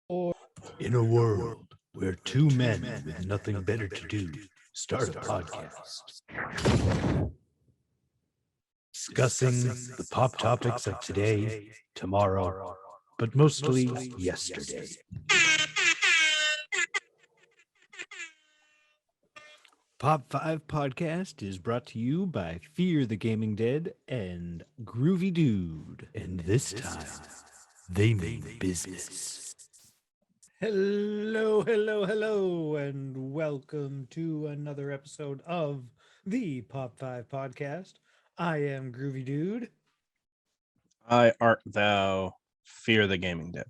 Or In a world where two men with nothing better to do start a podcast discussing the pop topics of today, tomorrow, but mostly yesterday. Pop 5 podcast is brought to you by Fear the Gaming Dead and GroovyDude. And this time, they mean business. Hello, and welcome to another episode of the Pop 5 podcast. I am GroovyDude. I art thou fear the gaming dead.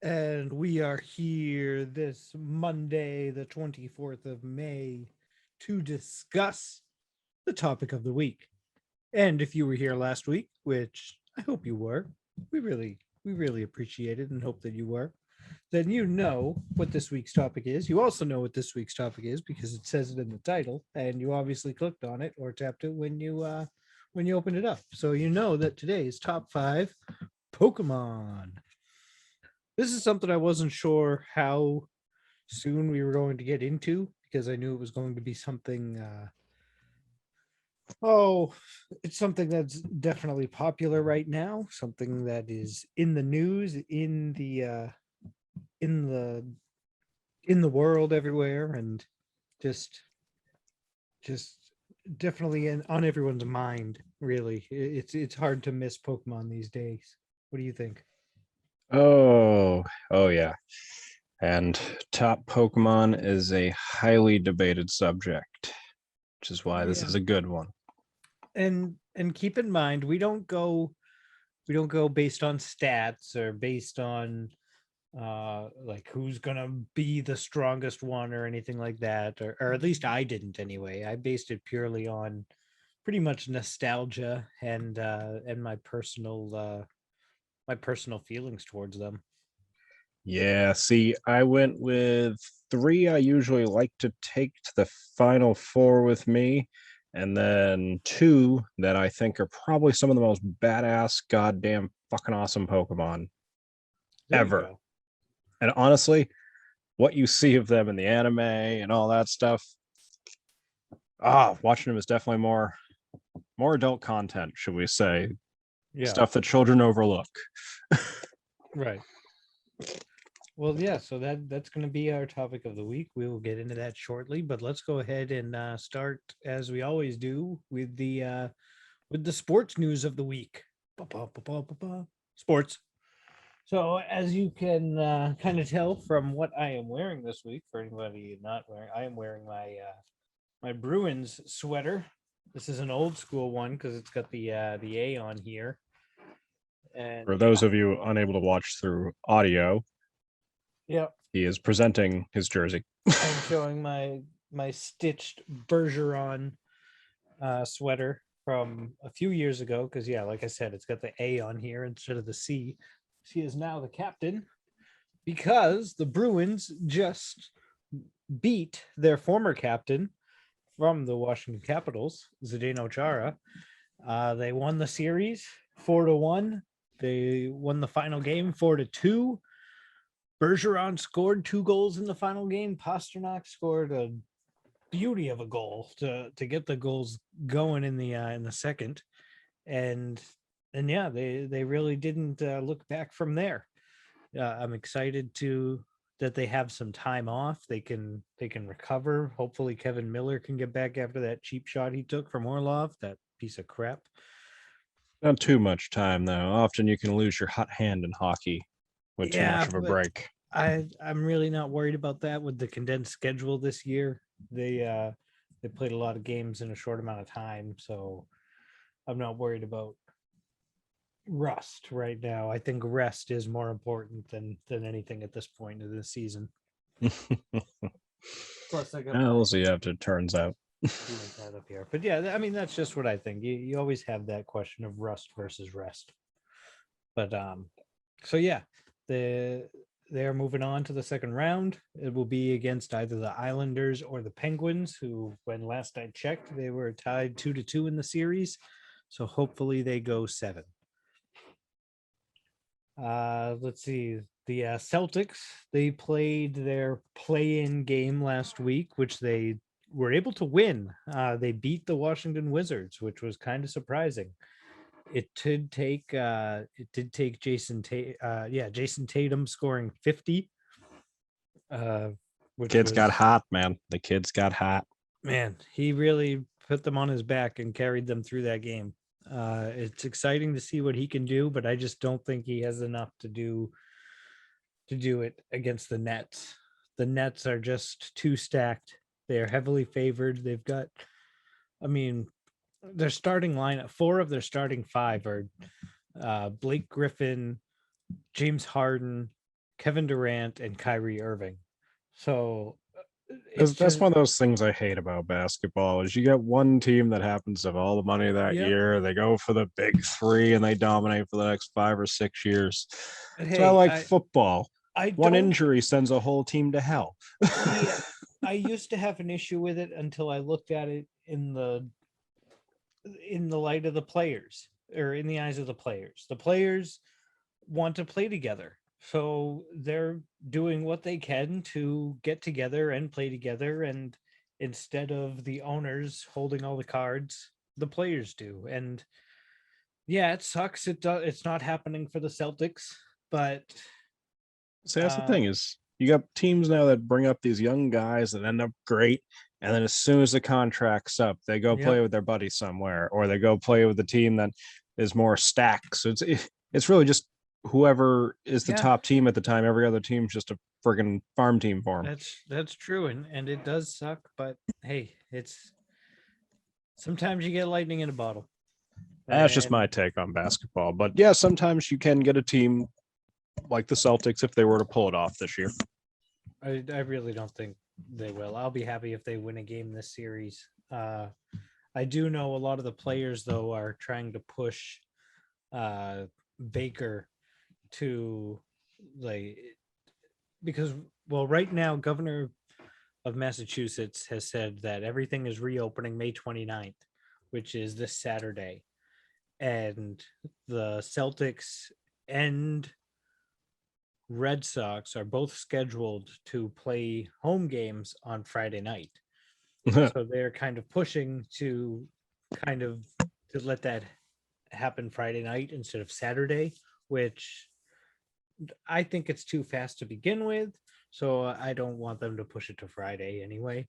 And we are here this Monday, the 24th of May, to discuss the topic of the week. And if you were here last week, which I hope you were, we really appreciate it and hope that you were, then you know what this week's topic is. You also know what this week's topic is because it says it in the title, and you obviously clicked on it or tapped it when you opened it up. So you know that today's top 5 Pokemon. This is something I wasn't sure how soon we were going to get into because I knew it was going to be something it's something that's definitely popular right now, something that is in the news, in the world everywhere, and just definitely on everyone's mind. Really, it's hard to miss Pokemon these days. What do you think? Oh yeah. And top Pokemon is a highly debated subject, which is why this is a good one. And keep in mind, we don't go based on stats or based on like who's gonna be the strongest one or anything like that, or at least I didn't anyway. I based it purely on pretty much nostalgia and my personal feelings towards them. Yeah, see, I went with 3 I usually like to take to the final 4 with me, and then 2 that I think are probably some of the most badass, goddamn fucking awesome Pokemon There you ever. go. And honestly, what you see of them in the anime and all that stuff, watching them is definitely more adult content, should we say. Yeah. Stuff that children overlook. Right. Well, yeah, so that's going to be our topic of the week. We will get into that shortly, but let's go ahead and start as we always do with the sports news of the week. Sports. So, as you can kind of tell from what I am wearing this week, for anybody not wearing, I am wearing my Bruins sweater. This is an old school one because it's got the A on here. And For those of you unable to watch through audio, he is presenting his jersey. I'm showing my stitched Bergeron sweater from a few years ago because, yeah, like I said, it's got the A on here instead of the C. She is now the captain because the Bruins just beat their former captain from the Washington Capitals, Zdeno Chara. They won the series 4-1. They won the final game 4-2. Bergeron scored 2 goals in the final game. Pasternak scored a beauty of a goal to get the goals going in the second, and yeah, they really didn't look back from there. I'm excited that they have some time off. They can recover. Hopefully, Kevin Miller can get back after that cheap shot he took from Orlov. That piece of crap. Not too much time though. Often you can lose your hot hand in hockey with too much of a break. I'm really not worried about that with the condensed schedule this year. They played a lot of games in a short amount of time, so I'm not worried about rust right now. I think rest is more important than anything at this point of the season. Plus, I got we'll see after it turns out. that up here, but yeah, I mean that's just what I think. You always have that question of rust versus rest, but so yeah, they're moving on to the second round. It will be against either the Islanders or the Penguins, who, when last I checked, they were tied 2-2 in the series. So hopefully they go 7. Let's see. the Celtics, they played their play-in game last week, which they were able to win. They beat the Washington Wizards, which was kind of surprising. It did take Jason Tatum scoring 50, which Kids got was, hot, man. The kids got hot. man, he really put them on his back and carried them through that game. It's exciting to see what he can do, but I just don't think he has enough to do it against the Nets. The Nets are just too stacked. They are heavily favored. They've got, I mean, their starting lineup, four of their starting five are Blake Griffin, James Harden, Kevin Durant, and Kyrie Irving. So That's one of those things I hate about basketball is you get one team that happens to have all the money that year. They go for the big three and they dominate for the next 5 or 6 years. Hey, so I like football. One don't, injury sends a whole team to hell. see, I used to have an issue with it until I looked at it in the light of the players, or in the eyes of the players. The players want to play together. So they're doing what they can to get together and play together. And instead of the owners holding all the cards, the players do. And yeah, it sucks. It's not happening for the Celtics, but See, that's the thing is you got teams now that bring up these young guys that end up great. And then as soon as the contract's up, they go play with their buddy somewhere, or they go play with the team that is more stacked. So it's really just whoever is the top team at the time. Every other team's just a friggin' farm team for them. That's true, and it does suck, but hey, it's sometimes you get lightning in a bottle. That's just my take on basketball. But yeah, sometimes you can get a team like the Celtics if they were to pull it off this year. I really don't think they will. I'll be happy if they win a game this series. I do know a lot of the players though are trying to push Baker to, like, because, well, right now Governor of Massachusetts has said that everything is reopening May 29th, which is this Saturday, and the Celtics and Red Sox are both scheduled to play home games on Friday night. So they're kind of pushing to let that happen Friday night instead of Saturday, which I think it's too fast to begin with. So I don't want them to push it to Friday anyway.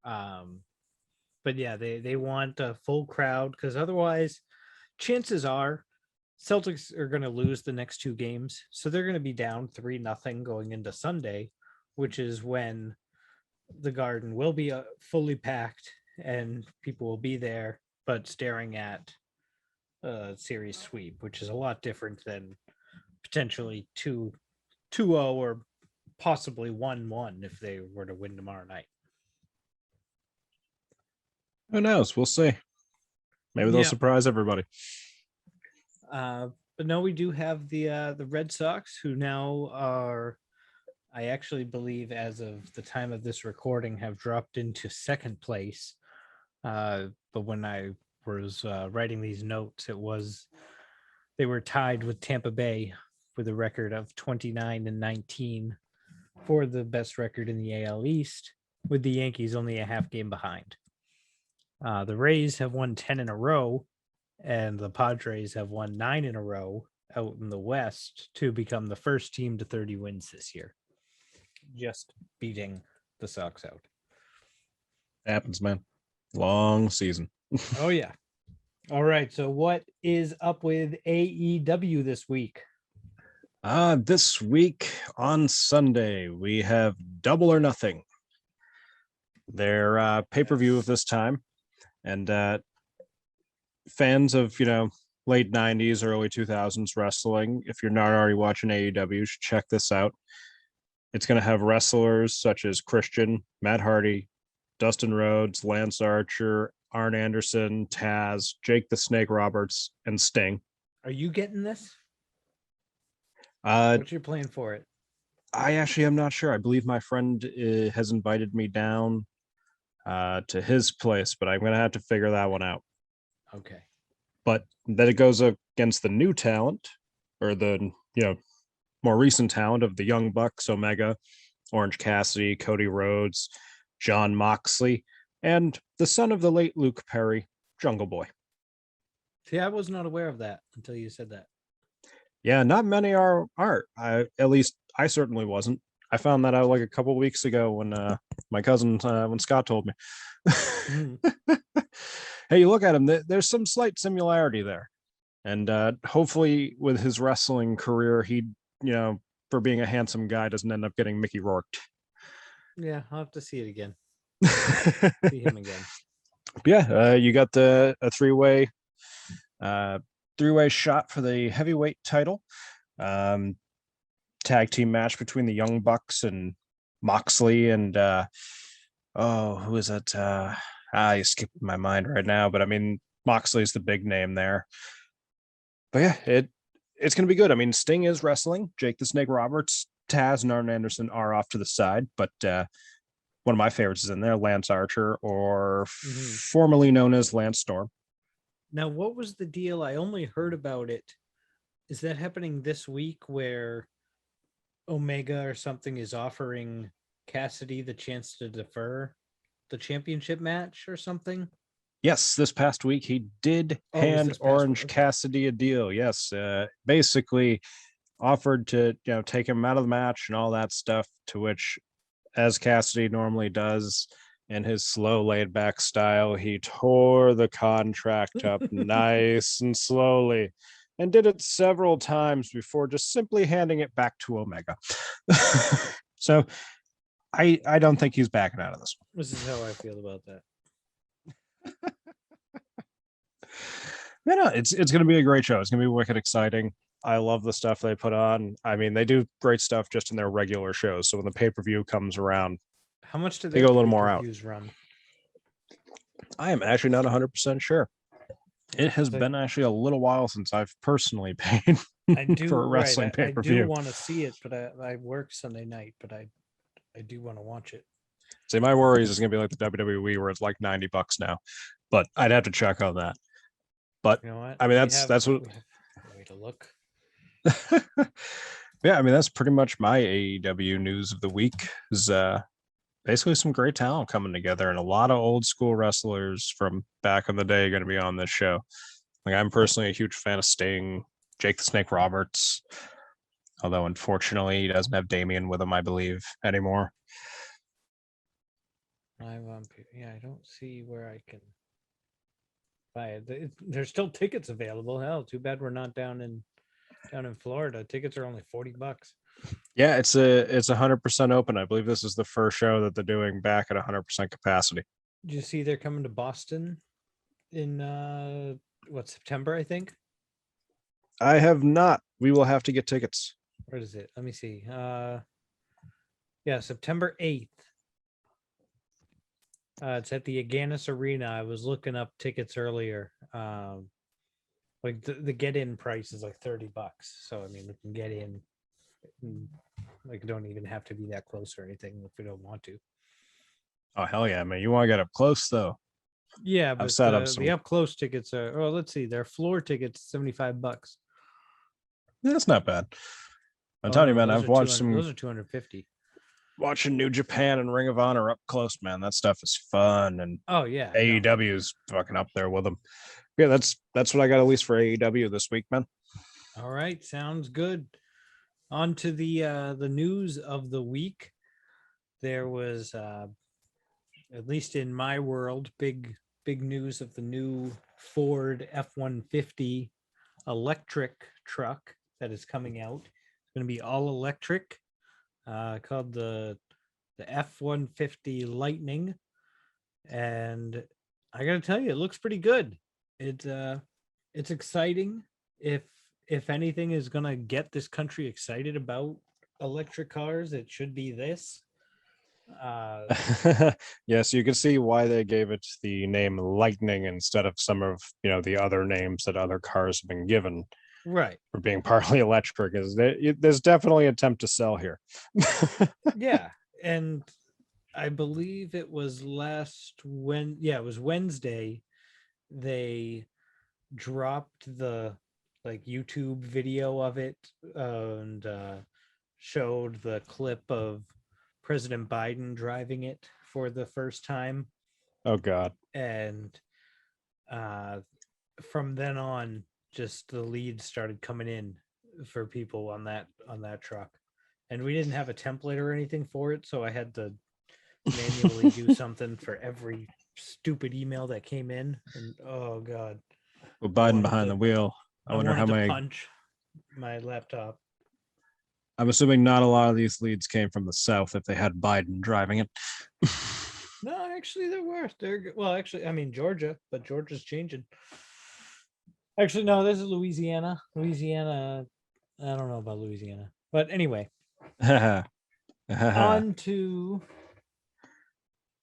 But yeah, they want a full crowd, because otherwise, chances are Celtics are going to lose the next two games. So they're going to be down 3-0 going into Sunday, which is when the Garden will be fully packed and people will be there, but staring at a series sweep, which is a lot different than potentially 2-0 or possibly 1-1 if they were to win tomorrow night. Who knows? We'll see. Maybe they'll surprise everybody. But no, we do have the Red Sox, who now are, I actually believe, as of the time of this recording, have dropped into second place. But when I was writing these notes, they were tied with Tampa Bay with a record of 29-19 for the best record in the AL East, with the Yankees only a half game behind. The Rays have won 10 in a row, and the Padres have won 9 in a row out in the West to become the first team to 30 wins this year, just beating the Sox out. Happens, man. Long season. Oh, yeah. All right. So what is up with AEW this week? This week on Sunday, we have Double or Nothing. Their pay-per-view of this time. And fans of, late 90s, early 2000s wrestling, if you're not already watching AEW, you should check this out. It's going to have wrestlers such as Christian, Matt Hardy, Dustin Rhodes, Lance Archer, Arn Anderson, Taz, Jake the Snake Roberts, and Sting. Are you getting this? What's your plan for it? I actually am not sure. I believe my friend has invited me down to his place, but I'm going to have to figure that one out. Okay. But then it goes against the new talent, or the, more recent talent of the Young Bucks, Omega, Orange Cassidy, Cody Rhodes, John Moxley, and the son of the late Luke Perry, Jungle Boy. See, I was not aware of that until you said that. Yeah, not many are. At least I certainly wasn't. I found that out like a couple of weeks ago when my cousin, when Scott told me. Hey, you look at him. There's some slight similarity there, and hopefully, with his wrestling career, he, for being a handsome guy, doesn't end up getting Mickey Rourke. Yeah, I'll have to see it again. See him again. Yeah, you got a three-way shot for the heavyweight title. Tag team match between the Young Bucks and Moxley and who is it? You skipped my mind right now, but I mean Moxley's the big name there. But yeah, it's gonna be good. I mean, Sting is wrestling. Jake the Snake Roberts, Taz, and Arn Anderson are off to the side, but one of my favorites is in there, Lance Archer, or formerly known as Lance Storm. Now, what was the deal? I only heard about it. Is that happening this week where Omega or something is offering Cassidy the chance to defer the championship match or something? Yes, this past week he did hand Orange Cassidy a deal. Yes, basically offered to take him out of the match and all that stuff, to which, as Cassidy normally does in his slow, laid back style, he tore the contract up nice and slowly and did it several times before just simply handing it back to Omega. So I don't think he's backing out of this one. This is how I feel about that. It's going to be a great show. It's going to be wicked exciting. I love the stuff they put on. I mean, they do great stuff just in their regular shows. So when the pay-per-view comes around, how much do they go a little more out? Run? I am actually not 100% sure. It has been actually a little while since I've personally paid for a wrestling pay-per-view. I do want to see it, but I work Sunday night, but I do want to watch it. See, my worries is going to be like the WWE where it's like $90 now, but I'd have to check on that. But you know what? I mean, that's what. Way to look. Yeah, I mean, that's pretty much my AEW news of the week. Is basically some great talent coming together, and a lot of old school wrestlers from back in the day are going to be on this show. Like, I'm personally a huge fan of Sting, Jake the Snake Roberts, although unfortunately he doesn't have Damien with him, I believe, anymore. I don't see where I can buy it. There's still tickets available. Hell, too bad we're not down in Florida. Tickets are only $40. Yeah, it's 100% open. I believe this is the first show that they're doing back at 100% capacity. Did you see they're coming to Boston in September, I think? I have not. We will have to get tickets. Where is it? Let me see. September 8th. It's at the Agganis Arena. I was looking up tickets earlier. Like the get-in price is like $30. So I mean, we can get in. Like, don't even have to be that close or anything if we don't want to. Oh hell yeah, man! You want to get up close though? Yeah, but the up close tickets are. Oh, let's see. Their floor tickets $75. Yeah, that's not bad. I'm telling you, man. I've watched some. Those are $250. Watching New Japan and Ring of Honor up close, man. That stuff is fun, and AEW is fucking up there with them. Yeah, that's what I got at least for AEW this week, man. All right, sounds good. On to the news of the week. There was, at least in my world, big news of the new Ford F-150 electric truck that is coming out. It's going to be all electric. Called the F-150 Lightning, and I gotta tell you, it looks pretty good. It's exciting. If anything is gonna get this country excited about electric cars, it should be this. Yes, you can see why they gave it the name Lightning instead of some of the other names that other cars have been given. Right, for being partly electric. Is there's definitely an attempt to sell here. Yeah, and I believe it was it was Wednesday. They dropped the YouTube video of it, and showed the clip of President Biden driving it for the first time, Oh God. and uh, from then on, just the leads started coming in for people on that truck, and we didn't have a template or anything for it, so I had to manually do something for every stupid email that came in, and oh God, With I Biden wanted behind to the wheel. I I wonder how wanted to many. punch my laptop. I'm assuming not a lot of these leads came from the South if they had Biden driving it. No, actually, there were. Well, actually, I mean Georgia, but Georgia's changing. Actually, no, this is Louisiana. Louisiana, I don't know about Louisiana, but anyway, Oh, on to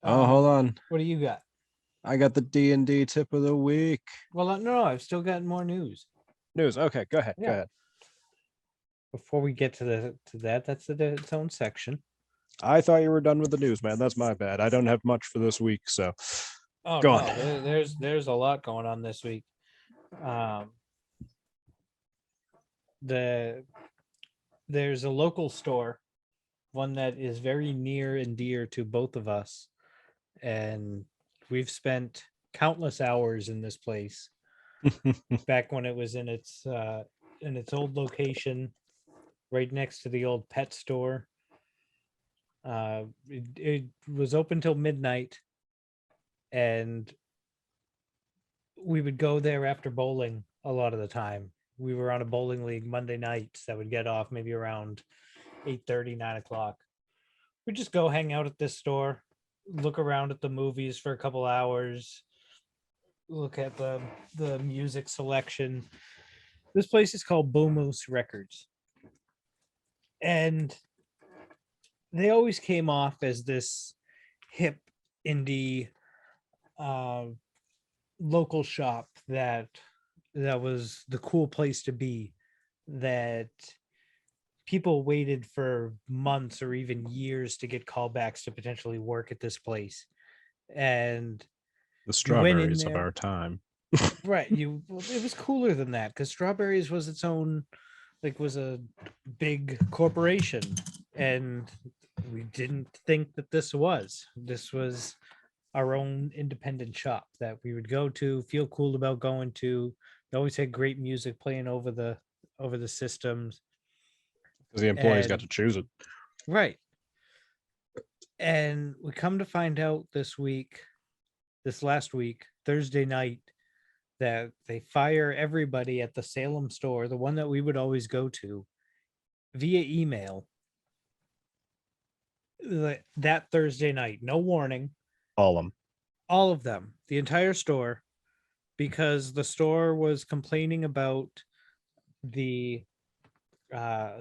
hold on. what do you got? I got the D&D tip of the week. Well, no, I've still got more news. News. Okay, go ahead. Go Yeah. ahead. Before we get to that, that's its own section. I thought you were done with the news, man. That's my bad. I don't have much for this week, so Oh go no, on. there's a lot going on this week. There's a local store, one that is very near and dear to both of us, and we've spent countless hours in this place back when it was in its old location, right next to the old pet store. It was open till midnight, and we would go there after bowling a lot of the time. We were on a bowling league Monday nights that would get off maybe around 8:30, 9 o'clock. We'd just go hang out at this store, look around at the movies for a couple hours, look at the music selection. This place is called Boo Moose Records. And they always came off as this hip indie uh, local shop that was the cool place to be, that people waited for months or even years to get callbacks to potentially work at this place. And The you went in strawberries of there, our time. right? It was cooler than that, because Strawberries was its own, like, was a big corporation, and we didn't think that this was our own independent shop that we would go to, feel cool about going to. They always had great music playing over the systems. Because the employees got And to choose it. right. And we come to find out this last week, Thursday night, that they fire everybody at the Salem store, the one that we would always go to, via email that Thursday night. No warning. All of them. All of them, the entire store, because the store was complaining about the uh,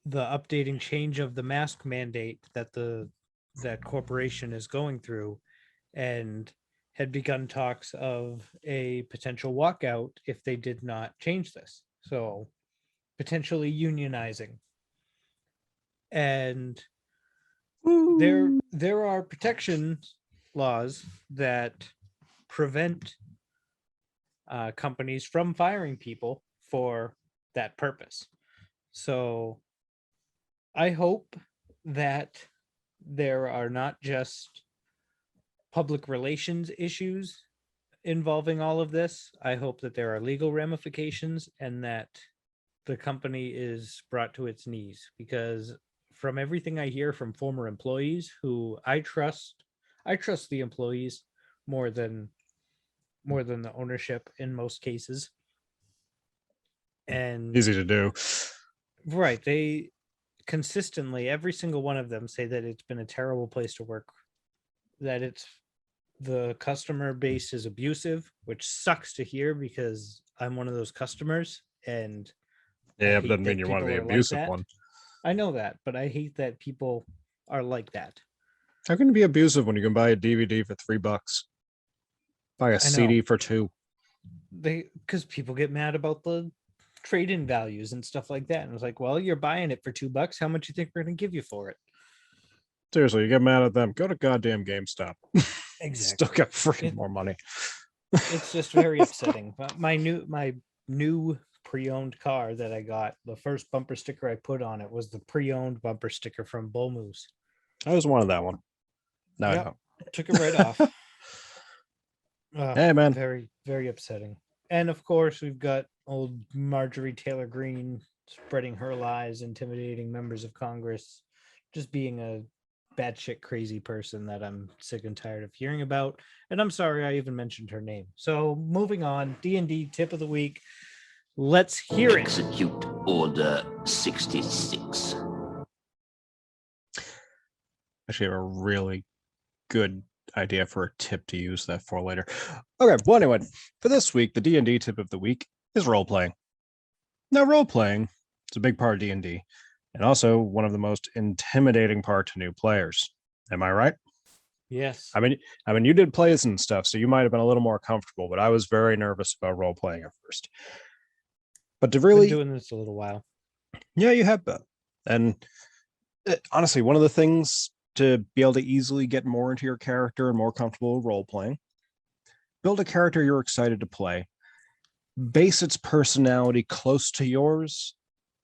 the updating change of the mask mandate that corporation is going through, and had begun talks of a potential walkout if they did not change this. So potentially unionizing. And there are protection laws that prevent companies from firing people for that purpose. So I hope that there are not just public relations issues involving all of this. I hope that there are legal ramifications, and that the company is brought to its knees, because from everything I hear from former employees who I trust the employees more than the ownership in most cases. And Easy to do. right, they consistently, every single one of them, say that it's been a terrible place to work, that the customer base is abusive, which sucks to hear because I'm one of those customers, and Yeah, I but hate doesn't mean that you're one of people the are like abusive that. one. I know that, but I hate that people are like that. How can you be abusive when you can buy a DVD for $3? Buy a I know. CD for $2. Because people get mad about the trade-in values and stuff like that, and it's like, well, you're buying it for $2. How much you think we're going to give you for it? Seriously, you get mad at them. Go to goddamn GameStop. Exactly. Still got freaking more money. It's just very upsetting. But my new pre-owned car that I got, the first bumper sticker I put on it was the pre-owned bumper sticker from Bull Moose. I was one of that one. No, I Yep. don't. Took it right off. Hey, man. Very, very upsetting. And of course, we've got old Marjorie Taylor Greene spreading her lies, intimidating members of Congress, just being a batshit crazy person that I'm sick and tired of hearing about. And I'm sorry I even mentioned her name. So moving on, D&D tip of the week. Let's hear it. Execute Order 66. Actually, I have a really good idea for a tip to use that for later. Okay, well, anyway, for this week, the D&D tip of the week is role-playing. Now, role-playing is a big part of D&D, and also one of the most intimidating part to new players. Am I right? Yes. I mean, you did plays and stuff, so you might have been a little more comfortable, but I was very nervous about role-playing at first. But to really... been doing this a little while. Yeah, you have been. And honestly, one of the things to be able to easily get more into your character and more comfortable with role-playing, build a character you're excited to play, base its personality close to yours,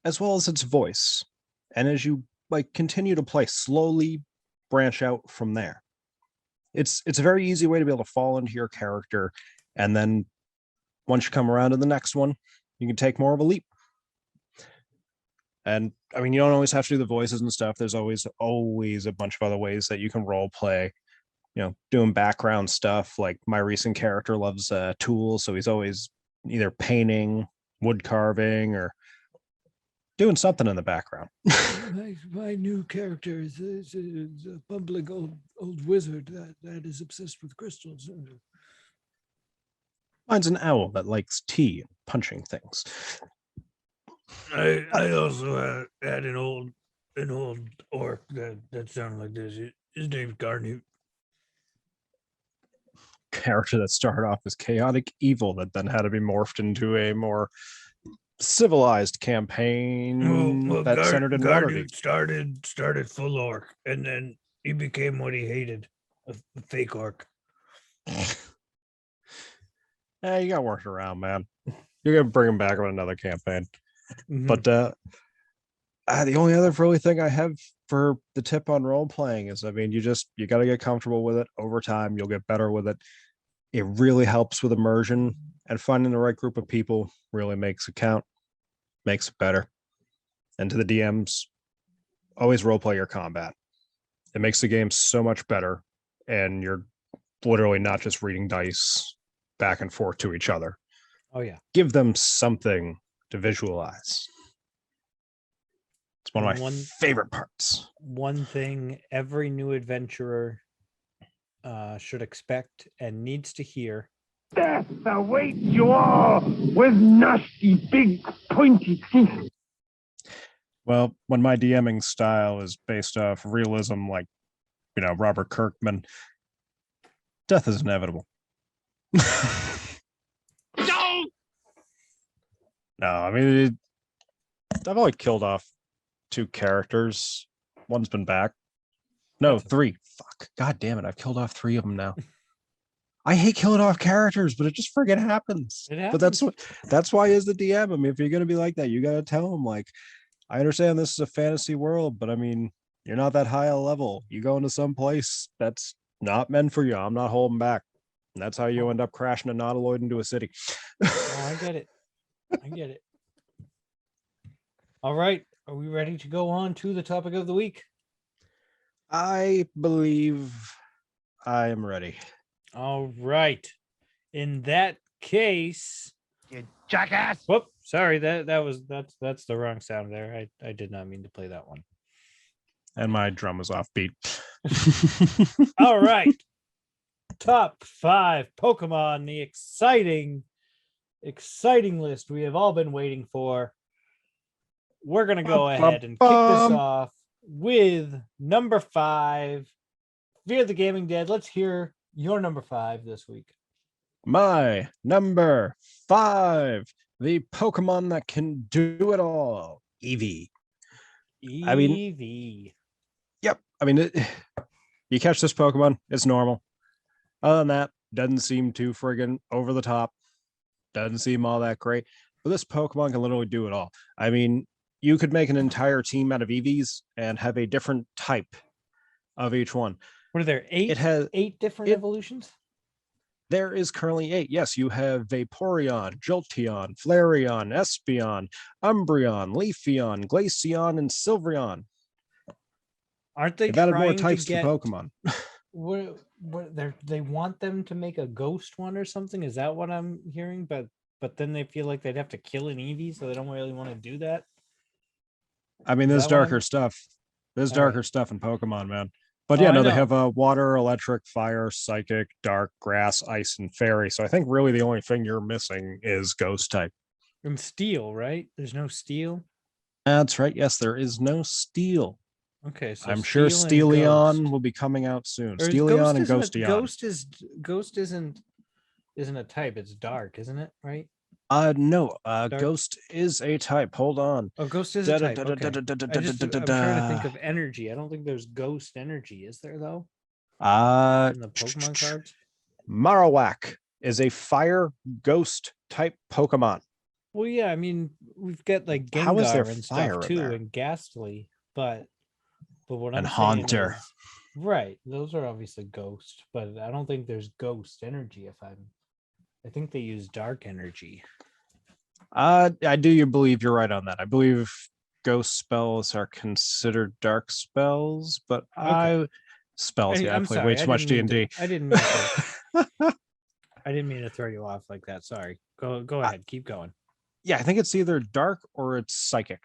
as well as its voice. And as you continue to play, slowly branch out from there. It's a very easy way to be able to fall into your character, and then once you come around to the next one, you can take more of a leap. And I mean, you don't always have to do the voices and stuff. There's always a bunch of other ways that you can role play. You know, doing background stuff. Like my recent character loves tools, so he's always either painting, wood carving, or doing something in the background. my new character is a bumbling old wizard that is obsessed with crystals. Mine's an owl that likes tea and punching things. I also had an old orc that sounded like this. His name's Garnute. Character that started off as chaotic evil that then had to be morphed into a more civilized campaign that centered in Waterdeep. Started full orc, and then he became what he hated, a fake orc. Hey, you got worked around, man. You're gonna bring him back on another campaign. Mhm. But the only other really thing I have for the tip on role playing is, I mean, you got to get comfortable with it over time. You'll get better with it. It really helps with immersion, and finding the right group of people really makes it count, makes it better. And to the DMs, always role play your combat. It makes the game so much better, and you're literally not just reading dice back and forth to each other. Oh yeah. Give them something to visualize. It's one of my favorite parts. One thing every new adventurer should expect and needs to hear. Death awaits you all with nasty, big, pointy teeth. Well, when my DMing style is based off realism, like, Robert Kirkman, death is inevitable. No, I mean, I've only killed off 2 characters. One's been back. No, 3. Fuck. God damn it. I've killed off 3 of them now. I hate killing off characters, but it just friggin' happens. It happens. But that's why as the DM, I mean, if you're going to be like that, you got to tell them, like, I understand this is a fantasy world, but I mean, you're not that high a level. You go into some place that's not meant for you. I'm not holding back. And that's how you end up crashing a nautiloid into a city. Oh, I get it. I get it. All right. Are we ready to go on to the topic of the week? I believe I am ready. All right. In that case, You jackass! whoop, sorry, that's the wrong sound there. I did not mean to play that one. And my drum was off beat. All right. Top 5 Pokemon, the exciting list we have all been waiting for. We're going to go ahead and kick this off with number 5, Fear the Gaming Dead. Let's hear your number 5 this week. My number 5, the Pokemon that can do it all, Eevee. I mean, Eevee. Yep. I mean, you catch this Pokemon, it's normal. Other than that, doesn't seem too friggin' over the top. Doesn't seem all that great. But this Pokemon can literally do it all. I mean, you could make an entire team out of EVs and have a different type of each one. What are there? Eight? It has Eight different it- evolutions? There is currently 8. Yes, you have Vaporeon, Jolteon, Flareon, Espeon, Umbreon, Leafeon, Glaceon, and Sylveon. Aren't they They've added more trying to types get to Pokemon. what they want them to make a ghost one or something? Is that what I'm hearing? But then they feel like they'd have to kill an Eevee, so they don't really want to do that. I mean, Is there's that what I'm- darker stuff. There's All right. darker stuff in Pokemon, man. But Oh, yeah, I no, they know. have water, electric, fire, psychic, dark, grass, ice, and fairy. So I think really the only thing you're missing is ghost type. And steel, right? There's no steel. That's right. Yes, there is no steel. Okay, so I'm sure steel and Steelion ghost. will be coming out soon. Or is Steelion and isn't a- Ghosteon. Ghost isn't a type. It's dark, isn't it? Right? No, Dark- Ghost is a type. Hold on. Oh, ghost is a type. Okay. I'm trying to think Da-da-da-da-da-da-da-da-da. of energy. I don't think there's ghost energy, is there though? Uh, In the Pokemon cards? Marowak is a fire ghost type Pokemon. Well, yeah, I mean, we've got like How is there Gengar and fire stuff in too, there? and Ghastly, but what And I'm saying Haunter. is, right? Those are obviously ghost, but I don't think there's ghost energy. I think they use dark energy. I do believe you're right on that. I believe ghost spells are considered dark spells, but I I'm played sorry, way too much D&D. I didn't mean to. I didn't mean to throw you off like that. Sorry. Go ahead. Keep going. Yeah, I think it's either dark or it's psychic.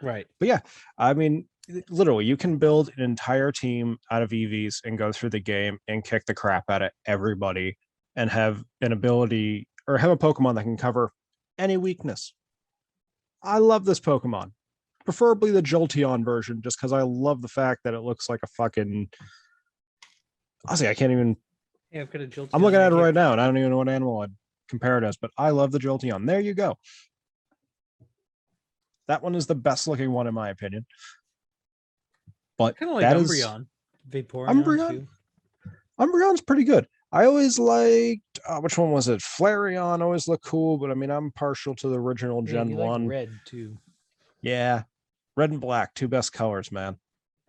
Right. But yeah, I mean, literally, you can build an entire team out of EVs and go through the game and kick the crap out of everybody and have an ability or have a Pokemon that can cover any weakness. I love this Pokemon, preferably the Jolteon version, just because I love the fact that it looks like a fucking. Honestly, I can't even. Yeah, I've got a Jolteon I'm looking at it here. right now, and I don't even know what animal I'd compare it as, but I love the Jolteon. There you go. That one is the best looking one in my opinion. But Kind of like that is Umbreon. Vaporeon Umbreon? too. Umbreon's pretty good. I always liked which one was it? Flareon always looked cool, but I mean I'm partial to the original Yeah, Gen you like 1. red too. Yeah. Red and black, two best colors, man.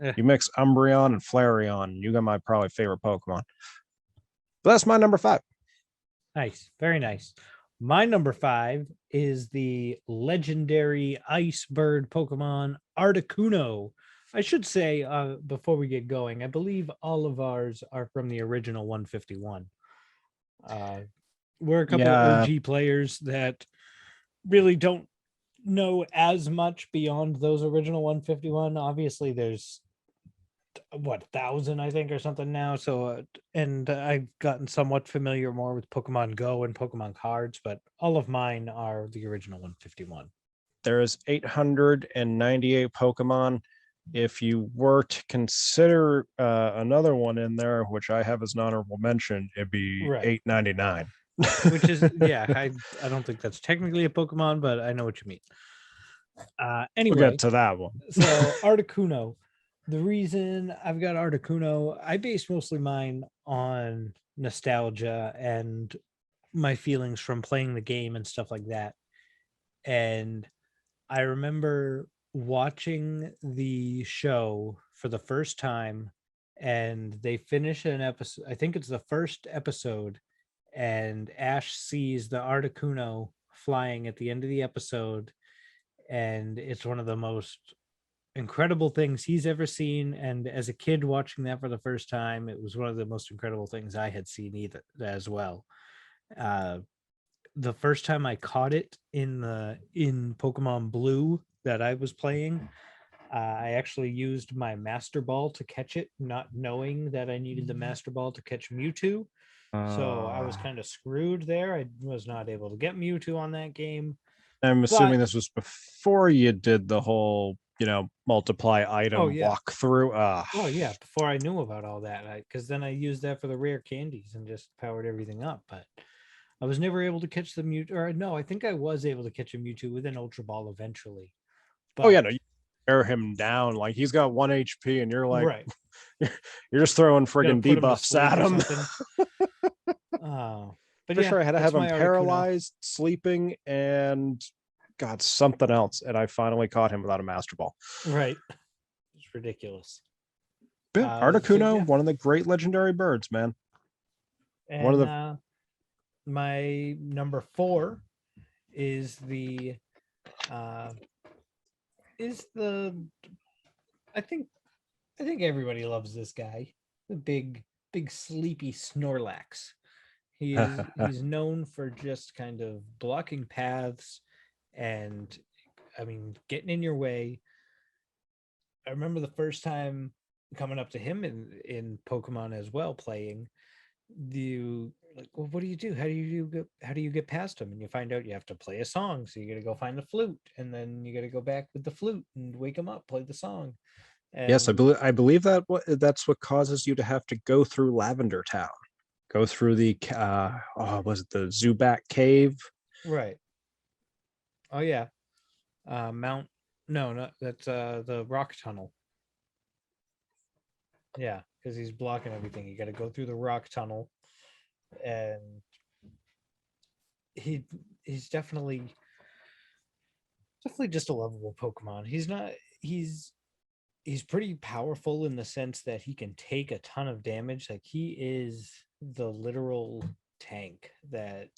Yeah. You mix Umbreon and Flareon, you got my probably favorite Pokemon. But that's my number 5. Nice. Very nice. My number 5 is the legendary ice bird Pokemon Articuno. I should say, before we get going, I believe all of ours are from the original 151. We're a couple Yeah. of OG players that really don't know as much beyond those original 151. Obviously, there's 1,000, I think, or something now. So, and I've gotten somewhat familiar more with Pokemon Go and Pokemon cards, but all of mine are the original 151. There is 898 Pokemon. If you were to consider another one in there, which I have as an honorable mention, it'd be Right. 899. Which is, yeah, I don't think that's technically a Pokemon, but I know what you mean. Anyway, We'll get to that one. so Articuno. The reason I've got Articuno, I base mostly mine on nostalgia and my feelings from playing the game and stuff like that. And I remember watching the show for the first time, and they finish an episode. I think it's the first episode, and Ash sees the Articuno flying at the end of the episode, and it's one of the most incredible things he's ever seen. And as a kid watching that for the first time, it was one of the most incredible things I had seen either as well. The first time I caught it in Pokemon Blue that I was playing, I actually used my Master Ball to catch it, not knowing that I needed the Master Ball to catch Mewtwo. So I was kind of screwed there. I was not able to get Mewtwo on that game. I'm assuming but- this was before you did the whole, multiply item walkthrough. Oh yeah, before I knew about all that, because then I used that for the rare candies and just powered everything up. But I was never able to catch the Mewtwo. Or no, I think I was able to catch a Mewtwo with an Ultra Ball eventually. Oh yeah, no, you tear him down like he's got 1 HP, and you're like, right. you're just throwing Gotta friggin' put him to debuffs sleep at or him. something. Oh, But For sure, I had to that's have him my Articuno. paralyzed, sleeping, and God, something else. And I finally caught him without a Master Ball. Right. It's ridiculous. Yeah, So, Articuno, yeah. one of the great legendary birds, man. And One of the my number 4 is the I think everybody loves this guy. The big sleepy Snorlax. He's known for just kind of blocking paths and I mean getting in your way. I remember the first time coming up to him in Pokemon as well, playing. You like, well, what do you do? How do you get past him? And you find out you have to play a song. So you got to go find the flute, and then you got to go back with the flute and wake him up, play the song. yes, And I believe that's what causes you to have to go through Lavender Town, go through the was it the Zubat Cave? right. Oh yeah. Mount no, that's the rock tunnel. Yeah, because he's blocking everything. You got to go through the rock tunnel, and he's definitely just a lovable Pokemon. He's pretty powerful in the sense that he can take a ton of damage. Like he is the literal tank that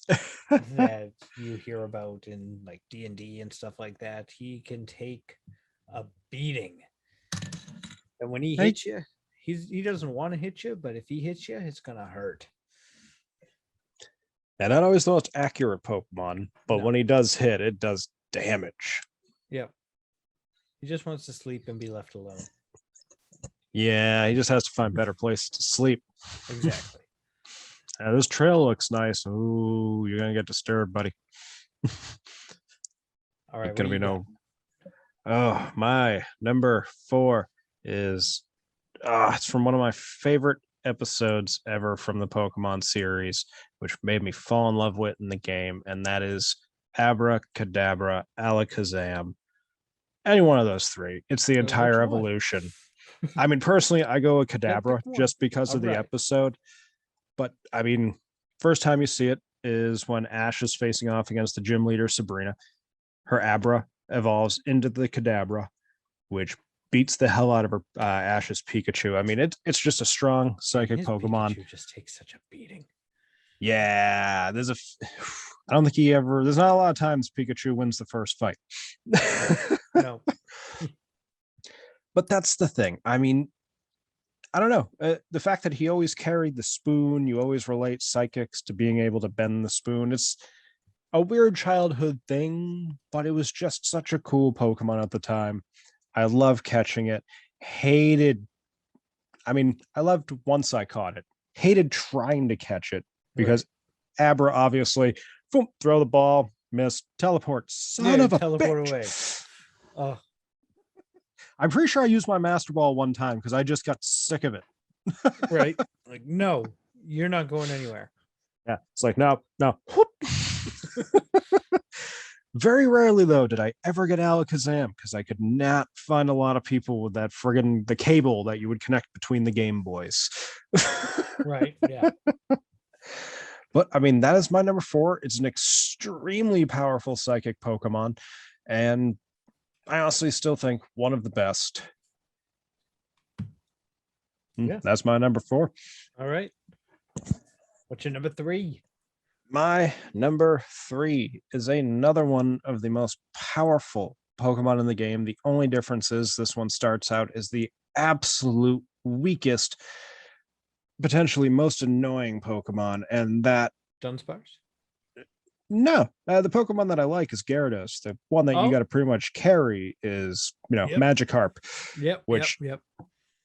you hear about in like D&D and stuff like that. He can take a beating. And when he hits you, he doesn't want to hit you, but if he hits you, it's gonna hurt. And not always the most accurate Pokemon, but No. when he does hit, it does damage. Yep. He just wants to sleep and be left alone. Yeah, he just has to find better places to sleep. Exactly. This trail looks nice. Ooh, you're gonna get disturbed, buddy. All right. It's gonna be no. Oh, my number 4 is it's from one of my favorite episodes ever from the Pokemon series, which made me fall in love with in the game, and that is Abracadabra, Alakazam. Any one of those 3. It's the entire which one? evolution. I mean, personally, I go with Kadabra pick one. just because of the Alright. episode. But I mean, first time you see it is when Ash is facing off against the gym leader Sabrina. Her Abra evolves into the Kadabra, which beats the hell out of her Ash's Pikachu. I mean, it's just a strong psychic His Pokemon. Pikachu just takes such a beating. Yeah, I don't think there's not a lot of times Pikachu wins the first fight. No. But that's the thing. I mean, I don't know. The fact that he always carried the spoon, you always relate psychics to being able to bend the spoon. It's a weird childhood thing, but it was just such a cool Pokemon at the time. I loved catching it. I loved once I caught it. Hated trying to catch it because Abra obviously, boom, throw the ball, miss, teleport. Son of a teleport bitch. away. Oh, I'm pretty sure I used my Master Ball one time because I just got sick of it. right. Like, no, you're not going anywhere. Yeah, it's like, no. Whoop. Very rarely, though, did I ever get Alakazam because I could not find a lot of people with that the cable that you would connect between the Game Boys. Right. Yeah. But I mean, that is my number 4. It's an extremely powerful psychic Pokemon, and I honestly still think one of the best. Yeah. That's my number 4. All right. What's your number 3? My number 3 is another one of the most powerful Pokemon in the game. The only difference is this one starts out as the absolute weakest, potentially most annoying Pokemon, and that Dunsparce? no, the Pokemon that I like is Gyarados. The one that you got to pretty much carry is, Yep. Magikarp. Yep. Which, Yep.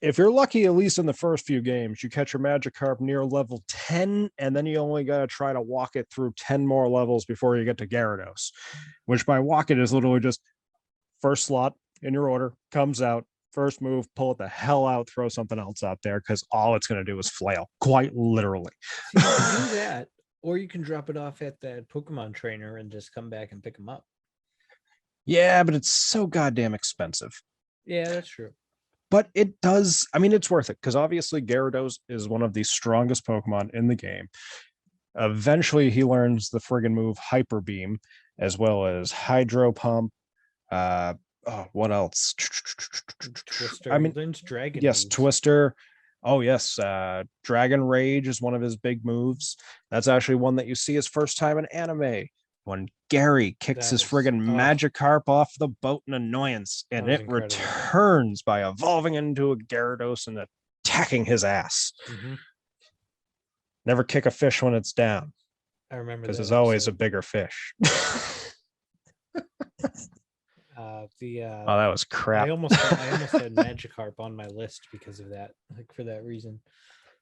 if you're lucky, at least in the first few games, you catch your Magikarp near level 10, and then you only got to try to walk it through 10 more levels before you get to Gyarados, which by walk it is literally just first slot in your order, comes out, first move, pull it the hell out, throw something else out there, because all it's going to do is flail, quite literally. So you can do that, or you can drop it off at that Pokemon trainer and just come back and pick them up. Yeah, but it's so goddamn expensive. Yeah, that's true. But it does, I mean, it's worth it, because obviously Gyarados is one of the strongest Pokemon in the game. Eventually, he learns the friggin' move Hyper Beam, as well as Hydro Pump. What else? Twister. I He mean, learns dragon yes, moves. Twister. Oh, yes. Dragon Rage is one of his big moves. That's actually one that you see his first time in anime when Gary kicks That his was- friggin' Magikarp off the boat in annoyance, and was it incredible. returns by evolving into a Gyarados and attacking his ass. Mhm. Never kick a fish when it's down, I remember because that there's always a episode. bigger fish. Oh, that was crap. I almost had Magikarp on my list because of that, like for that reason.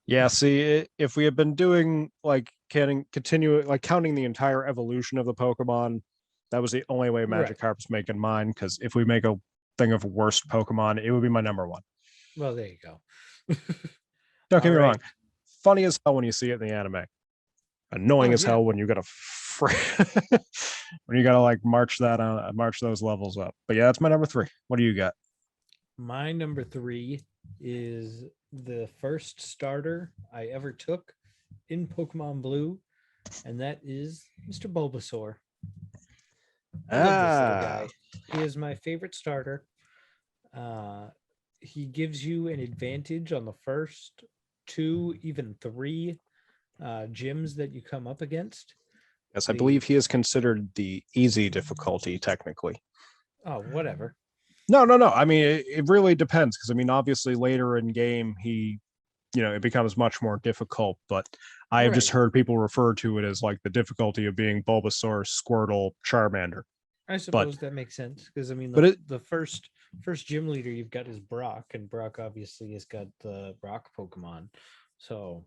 Yeah, see, if we had been doing like counting the entire evolution of the Pokemon, that was the only way Right. Magikarp's making mine. Because if we make a thing of worst Pokemon, it would be my number one. Well, there you go. Don't get me All wrong, right. funny as hell when you see it in the anime. Annoying Oh, as yeah. hell when you gotta when you gotta like march those levels up. But yeah, that's my number 3. What do you got? My number 3 is the first starter I ever took in Pokemon Blue, and that is Mr. Bulbasaur. I love this little guy. He is my favorite starter. He gives you an advantage on the first 2, even 3 gyms that you come up against. Yes, I believe he is considered the easy difficulty technically. Oh, whatever. No. I mean, it really depends because I mean, obviously later in game, it becomes much more difficult. But I have just Right. heard people refer to it as like the difficulty of being Bulbasaur, Squirtle, Charmander. I suppose that makes sense because I mean, but the first gym leader you've got is Brock, and Brock obviously has got the rock Pokemon. So,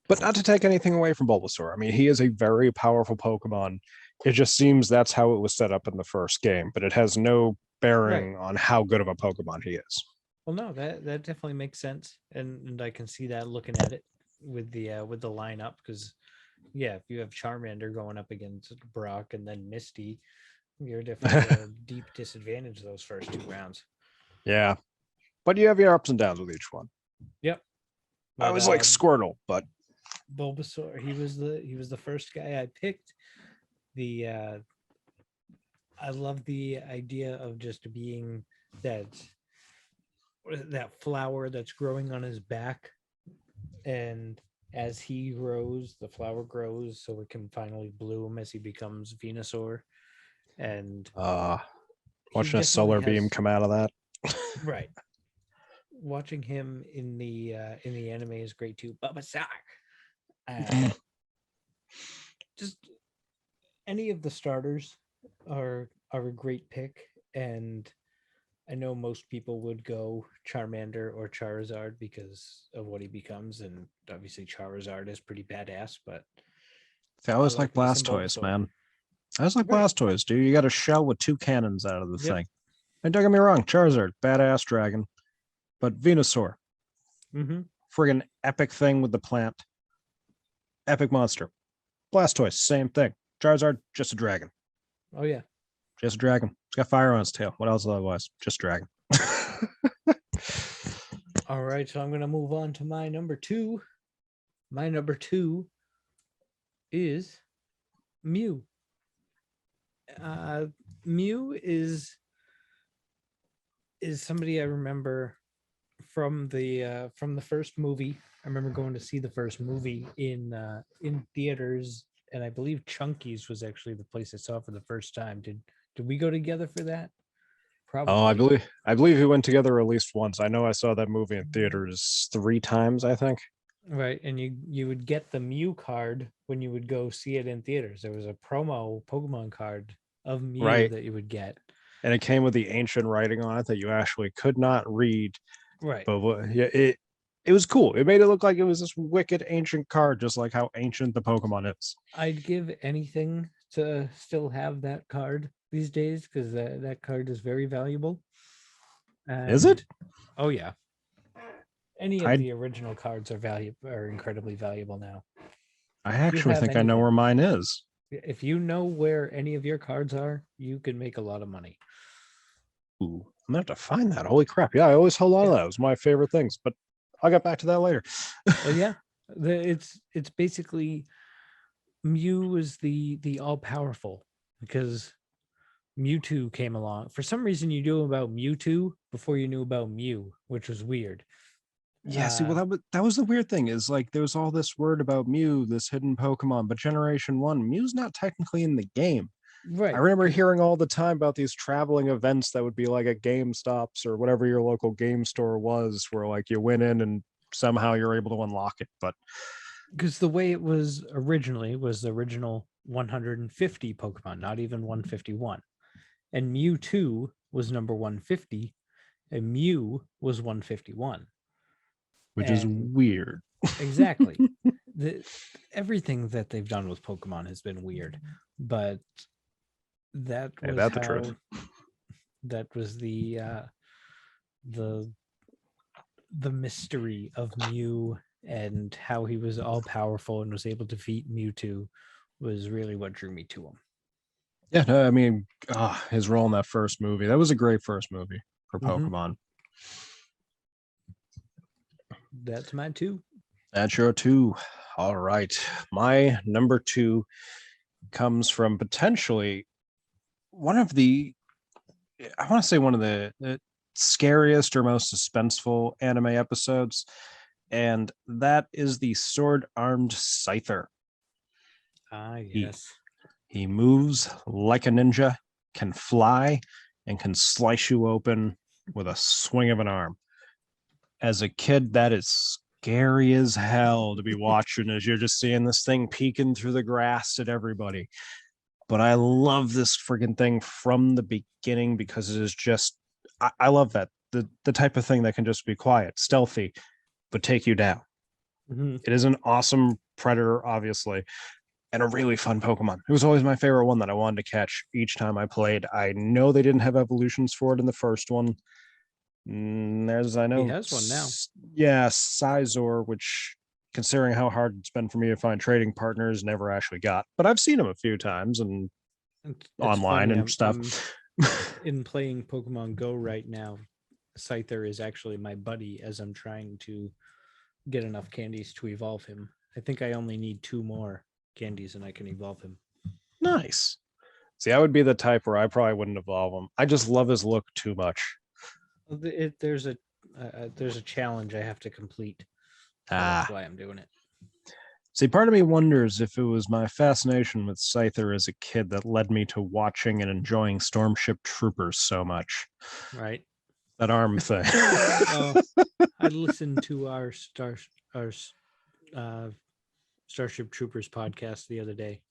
But not to take anything away from Bulbasaur. I mean, he is a very powerful Pokemon. It just seems that's how it was set up in the first game, but it has no bearing on how good of a Pokemon he is. well, no, that definitely makes sense, and I can see that looking at it with the lineup because, yeah, if you have Charmander going up against Brock and then Misty, you're definitely at a deep disadvantage those first 2 rounds. Yeah. But you have your ups and downs with each one. Yep. I was like Squirtle, but Bulbasaur, he was the first guy I picked. I love the idea of just being that flower that's growing on his back, and as he grows, the flower grows so it can finally bloom as he becomes Venusaur. And watching a solar beam come out of that. Right. Watching him in the anime is great too. Bulbasaur. Just any of the starters are a great pick, and I know most people would go Charmander or Charizard because of what he becomes, and obviously Charizard is pretty badass. But I always like like me some Blastoise, Bulbasaur. man. I always like Right. Blastoise, dude. You got a shell with 2 cannons out of the Yep. thing. And don't get me wrong, Charizard, badass dragon. But Venusaur, Mm-hmm. friggin' epic thing with the plant. Epic monster. Blastoise, same thing. Charizard, just a dragon. Oh yeah. Just a dragon. It's got fire on its tail. What else otherwise? Just dragon. All right, so I'm gonna move on to my number 2. My number 2 is Mew. Mew is somebody I remember from the first movie. I remember going to see the first movie in theaters, and I believe Chunky's was actually the place I saw it for the first time. Did we go together for that? Probably. Oh, I believe we went together at least once. I know I saw that movie in theaters 3 times, I think. Right, and you would get the Mew card when you would go see it in theaters. There was a promo Pokemon card of Mew Right. that you would get. And it came with the ancient writing on it that you actually could not read. Right. But it was cool. It made it look like it was this wicked ancient card, just like how ancient the Pokemon is. I'd give anything to still have that card these days because that card is very valuable. Is it? Oh yeah. Any of the original cards are incredibly valuable now. I actually have think I know anything. where mine is. If you know where any of your cards are, you can make a lot of money. Ooh, I'm gonna have to find that. Holy crap. Yeah, I always held on to that. It was my favorite things, but I'll get back to that later. Well, yeah, it's basically Mew was the all powerful because Mewtwo came along. For some reason, you knew about Mewtwo before you knew about Mew, which was weird. Yeah, see, well, that was the weird thing is like there was all this word about Mew, this hidden Pokemon, but Generation 1, Mew's not technically in the game. Right. I remember hearing all the time about these traveling events that would be like at GameStops or whatever your local game store was, where like you went in and somehow you're able to unlock it. But Because the way it was originally was the original 150 Pokemon, not even 151. And Mewtwo was number 150, and Mew was 151. which is And weird. exactly. Everything that they've done with Pokemon has been weird, but that Ain't was that the how truth? that was the mystery of Mew and how he was all powerful and was able to defeat Mewtwo was really what drew me to him. Yeah, no, I mean, his role in that first movie, that was a great first movie for Mhm. Pokemon. That's mine too. That's your 2. All right. My number 2 comes from potentially one of the, I want to say one of the scariest or most suspenseful anime episodes, and that is the Sword-Armed Scyther. Ah, He- yes. He moves like a ninja, can fly, and can slice you open with a swing of an arm. As a kid, that is scary as hell to be watching as you're just seeing this thing peeking through the grass at everybody. But I love this friggin' thing from the beginning because it is just, I love that. The type of thing that can just be quiet, stealthy, but take you down. Mhm. It is an awesome predator, obviously, and a really fun Pokemon. It was always my favorite one that I wanted to catch each time I played. I know they didn't have evolutions for it in the first one. There's, I know, has one now. Yeah, Sizor, which, considering how hard it's been for me to find trading partners, never actually got. But I've seen him a few times and It's online funny, and stuff. in playing Pokemon Go right now, Scyther is actually my buddy as I'm trying to get enough candies to evolve him. I think I only need 2 more candies and I can evolve him. Nice. See, I would be the type where I probably wouldn't evolve him. I just love his look too much. There's a challenge I have to complete. So that's why I'm doing it. See, part of me wonders if it was my fascination with Scyther as a kid that led me to watching and enjoying Stormship Troopers so much. Right. That arm thing. I listened to our Starship Troopers podcast the other day.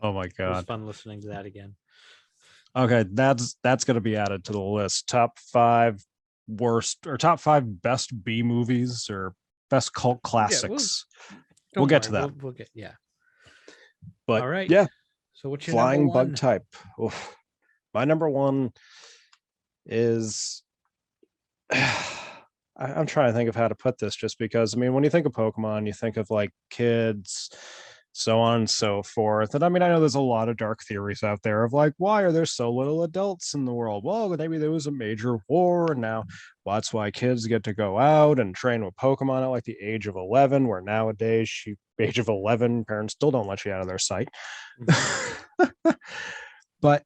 Oh my It was god. fun listening to that again. Okay, that's going to be added to the list. Top 5 worst or top 5 best B movies or best cult classics. We'll get to that. We'll get, yeah. But all right. Yeah. So what's your Flying number 1? bug type. Oof. My number 1 is I'm trying to think of how to put this just because, I mean, when you think of Pokemon, you think of like kids, so on and so forth. And I mean, I know there's a lot of dark theories out there of like, why are there so little adults in the world? Well, maybe there was a major war, and now that's why kids get to go out and train with Pokemon at like the age of 11, where nowadays, age of 11, parents still don't let you out of their sight. Mm-hmm. But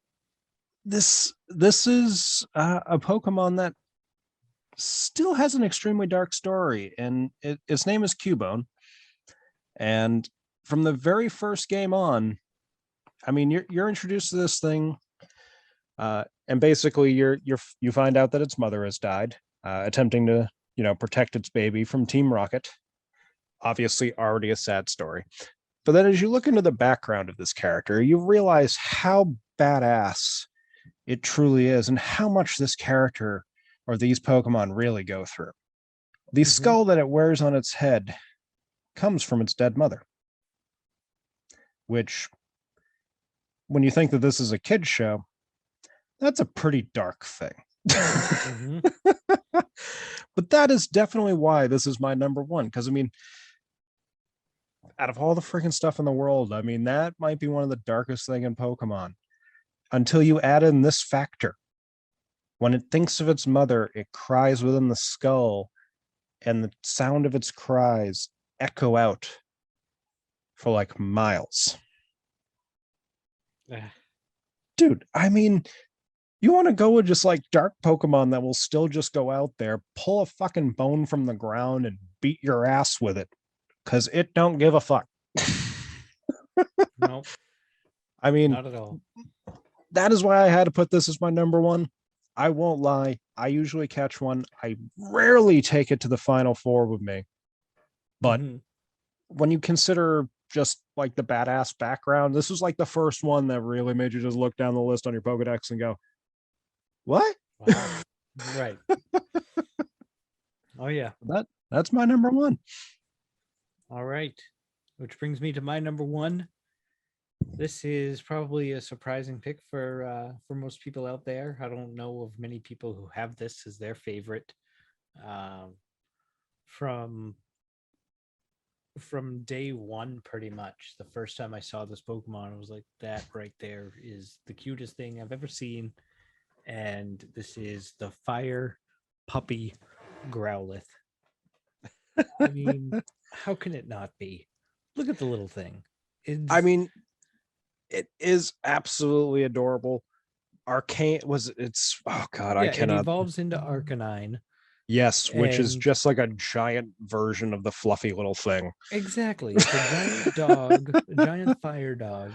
this is a Pokemon that still has an extremely dark story, and its name is Cubone. And from the very first game on, I mean, you're introduced to this thing, and basically you find out that its mother has died, attempting to protect its baby from Team Rocket. Obviously, already a sad story. But then, as you look into the background of this character, you realize how badass it truly is, and how much this character or these Pokemon really go through. The skull that it wears on its head comes from its dead mother. Which, when you think that this is a kid's show, that's a pretty dark thing. But that is definitely why this is my number 1. Because, I mean, out of all the freaking stuff in the world, I mean, that might be one of the darkest thing in Pokemon. Until you add in this factor. When it thinks of its mother, it cries within the skull, and the sound of its cries echo out for like miles. Eh, Dude, I mean, you want to go with just like dark Pokemon that will still just go out there, pull a fucking bone from the ground and beat your ass with it. Cause it don't give a fuck. nope, I mean, not at all. that is why I had to put this as my number one. I won't lie. I usually catch one. I rarely take it to the final four with me. But Mhm. when you consider just like the badass background, this was like the first one that really made you just look down the list on your Pokedex and go, what? Wow. Right. Oh yeah. That's my number one. All right. Which brings me to my number one. This is probably a surprising pick for most people out there. I don't know of many people who have this as their favorite. Um, from day one, pretty much. The first time I saw this Pokemon, I was like, that right there is the cutest thing I've ever seen. And this is the fire puppy Growlith. I mean, how can it not be? Look at the little thing. I mean, it is absolutely adorable. Arcane was it's oh god, I yeah, it cannot. evolves into Arcanine. Yes, which is and- just like a giant version of the fluffy little thing. Exactly. It's a giant dog, a giant fire dog.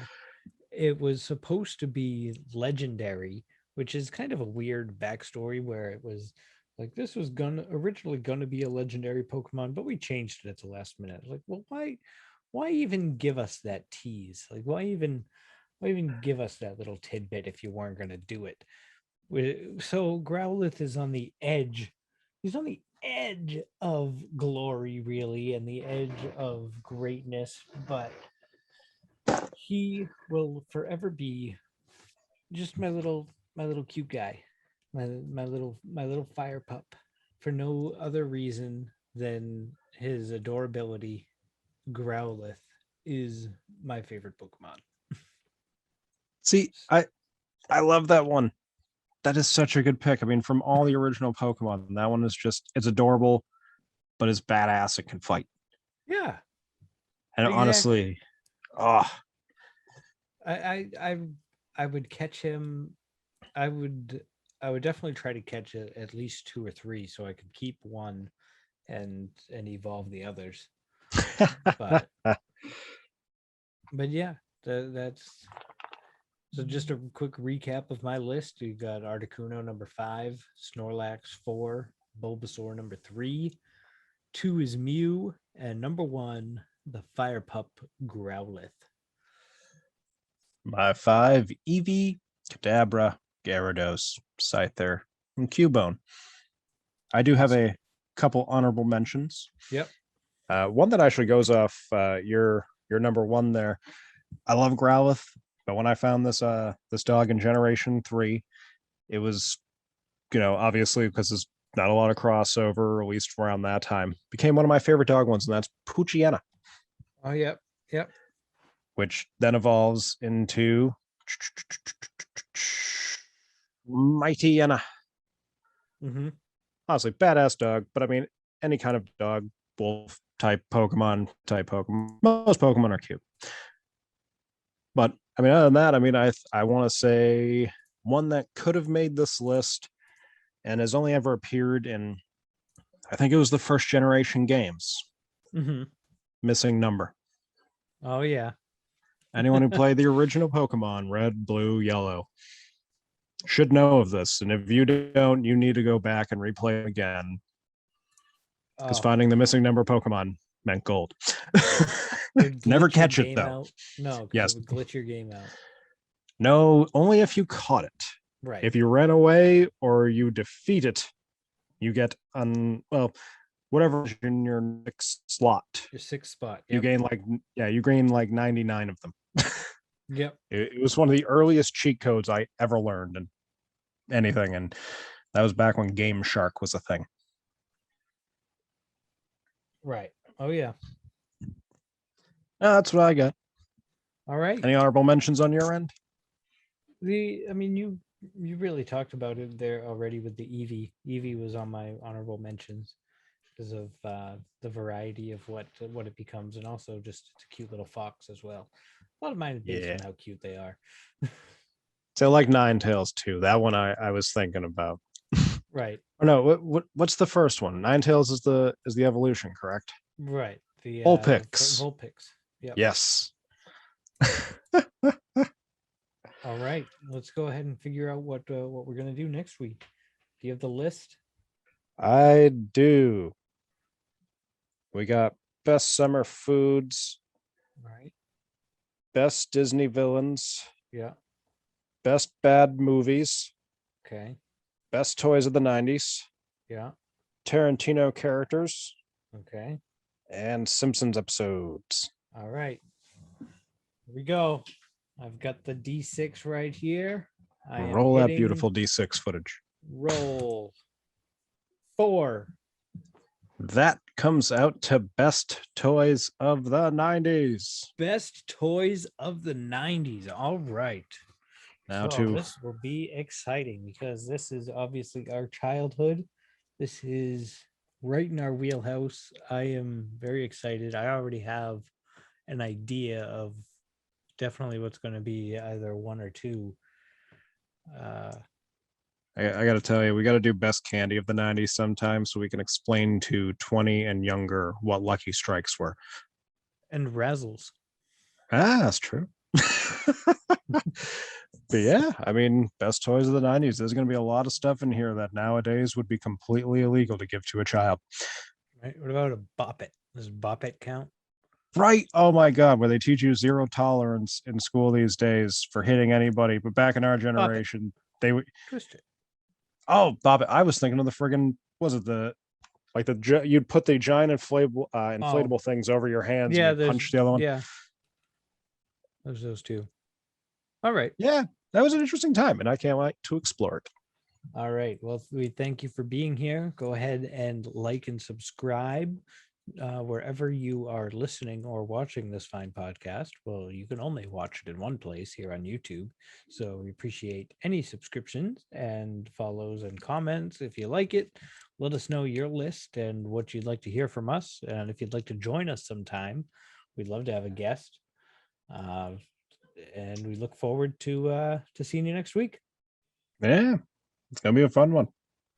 It was supposed to be legendary, which is kind of a weird backstory where it was like this was originally gonna be a legendary Pokemon, but we changed it at the last minute. Like, well, why even give us that tease? Like, why even give us that little tidbit if you weren't gonna do it? So Growlith is on the edge. He's on the edge of glory, really, and the edge of greatness, but he will forever be just my little cute guy, my little fire pup, for no other reason than his adorability. Growlith is my favorite Pokemon. See, I love that one. That is such a good pick. I mean, from all the original Pokemon, that one is just it's adorable, but it's badass. It can fight. Yeah, And exactly. honestly, oh, I I would catch him. I would definitely try to catch at least two or three so I could keep one and evolve the others. But yeah, that's so just a quick recap of my list. You got Articuno number 5, Snorlax 4, Bulbasaur number 3, 2 is Mew, and number 1, the fire pup Growlith. my 5, Eevee, Kadabra, Gyarados, Scyther, and Cubone. I do have a couple honorable mentions. Yep. One that actually goes off your number one there. I love Growlith, but when I found this this dog in Generation 3, it was, obviously because there's not a lot of crossover, at least around that time, became one of my favorite dog ones, and that's Poochyena, Oh, yep. Yep. which then evolves into Mightyena. Mm-hmm. Honestly, badass dog, but I mean, any kind of dog, wolf type Pokemon, most Pokemon are cute. But I mean, other than that, I mean, I want to say one that could have made this list and has only ever appeared in, I think it was the first generation games. Mm-hmm. Missing Number. Oh, yeah. Anyone who played the original Pokemon, Red, Blue, Yellow, should know of this. And if you don't, you need to go back and replay it again. Because finding the missing number Pokemon meant gold. Never catch it, though. Out. No, yes. it would glitch your game out. No, only if you caught it. Right. If you ran away or you defeat it, you get whatever is in your next slot. Your 6th spot. Yep. You gain like 99 of them. Yep. It was one of the earliest cheat codes I ever learned in anything, and that was back when Game Shark was a thing. Right. Oh, yeah. That's what I got. All right. Any honorable mentions on your end? I mean, you really talked about it there already with the Eevee. Eevee was on my honorable mentions. because of the variety of what it becomes, and also just it's a cute little fox as well. A lot of mine is based on Yeah. how cute they are. So like Ninetales too. That one I was thinking about. Right, Oh no, what's the first one? Ninetales is the evolution, correct? right. The Vulpix. Vulpix. Yep. Yes. All right, let's go ahead and figure out what we're gonna do next week. Do you have the list? I do. We got best summer foods, Right. best Disney villains, Yeah. best bad movies, Okay. best toys of the 90s, Yeah. Tarantino characters, Okay. and Simpsons episodes. All right. Here we go. I've got the D6 right here. I am Roll that hitting beautiful D6 footage. roll 4. That comes out to best toys of the 90s. Best toys of the 90s. All right. Now So to this will be exciting because this is obviously our childhood. This is right in our wheelhouse. I am very excited. I already have an idea of definitely what's going to be either one or two. I got to tell you, we got to do best candy of the 90s sometime so we can explain to 20 and younger what Lucky Strikes were. And Razzles. Ah, that's true. But yeah, I mean, best toys of the 90s. There's going to be a lot of stuff in here that nowadays would be completely illegal to give to a child. Right? What about a Bop It? Does Bop It count? Right. Oh my God, where they teach you zero tolerance in school these days for hitting anybody. But back in our generation, they would. Twist it. Oh, Bob, I was thinking of the friggin' was it the like the you'd put the giant inflatable things over your hands Yeah, and you'd punch the other one. Yeah. There's those two. All right. Yeah, that was an interesting time, and I can't wait to explore it. All right. Well, we thank you for being here. Go ahead and like and subscribe wherever you are listening or watching this fine podcast. Well, you can only watch it in one place here on YouTube. So we appreciate any subscriptions and follows and comments. If you like it, let us know your list and what you'd like to hear from us. And if you'd like to join us sometime, we'd love to have a guest. And we look forward to seeing you next week. Yeah, it's gonna be a fun one.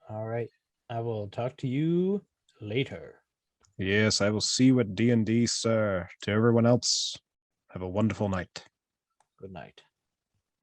All right. I will talk to you later. Yes, I will see you at D&D, sir. To everyone else, have a wonderful night. Good night.